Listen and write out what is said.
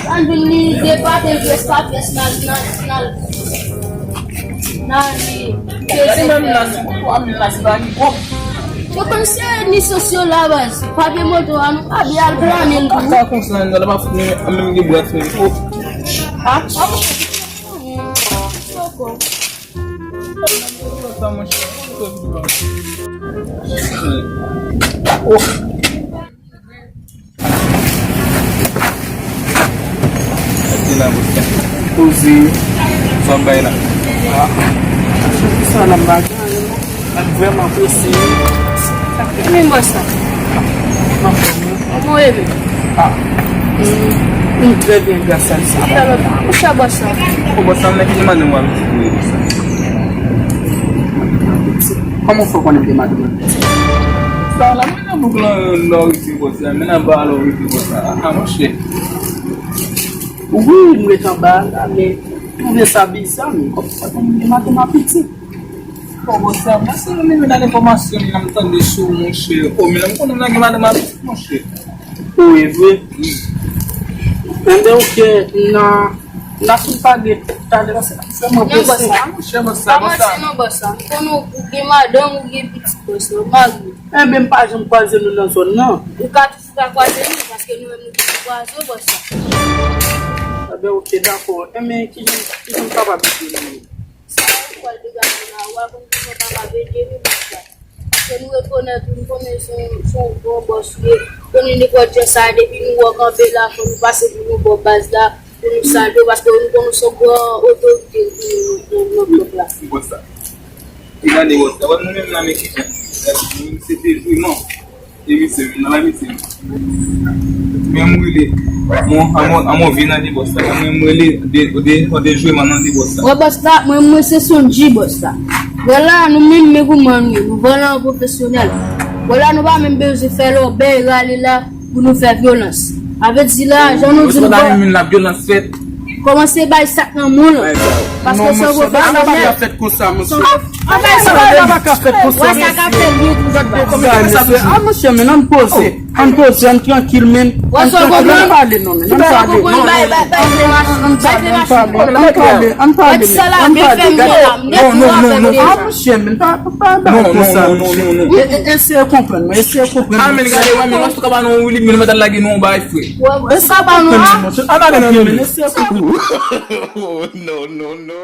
Anduni debate il status national. Nani. Eu pensei nisso seu lavas, pague moto anu abi al planning. Ata concernant la ba fini amem ngi boîte ni ko. Ah, Soko. Uzi sampai lah. Salam bagi. Vraiment apprécié. me mostra. Como ele? Très bien, grâce à ça. Puxa a bossa. O bosan lagi di mana wal? Comment faut qu'on ait des madame? Salam mana bukan lo isi bosan, mana balo isi bosan. Hamoshi. Oui, nous étions bas, mais trouver ça bizarre, mais comme ça, comme des mathématiques. O bosan, mas ni me dá informação ni nam tan de su moshi. O me nam kono lagi mana moshi. Oui, oui. Entendeu que na supaghe, tá de você. Não bossa. Chama sa bosan. Não bossa. Quando o guimadão o guibit bossa, o mago. É bem pas um quase no lanço não. O gato fica quase ali, mas que não é muito quase o bossa. Sabe o que dá for? É meio que não tava bem. Sabe qual de gato na rua, quando você tá lá vendo ele bossa. Que não é quando não começa um bom bossa. Quando ele pode sair de vir no walk lá, quando passa de no bom base lá, quando sai do parce que nous sommes autorité no plan. Bosan. Ila de bosan, wala même na me kitchen. C'était vraiment émission, na la mission. Même ele, amo vina de bosan, même ele de jouer maintenant de bosan. O bossa, moi c'est son G bossa. Voilà, nous même me goumanu, nous voilà un professionnel. Voilà, nous pas même besoin de faire le bel là pour nous faire violence. Avec cela, j'en ai dit la violence faite. commencer par ça dans le monde. Parce que ça va pas pas fait comme ça, monsieur. Ah ben ça va pas fait comme ça. Ça va faire mieux pour ça. Ah monsieur, mais non pose, on pose un tranquille même. On parle non, non parle. Non. Ah monsieur, mais pas Non. Essayez de comprendre, essayez de comprendre. Ah mais regardez, ouais, mais moi je te parle non, lui, mais me lagi non ba free. Ça va nous. Ah non. Essayez de comprendre. No.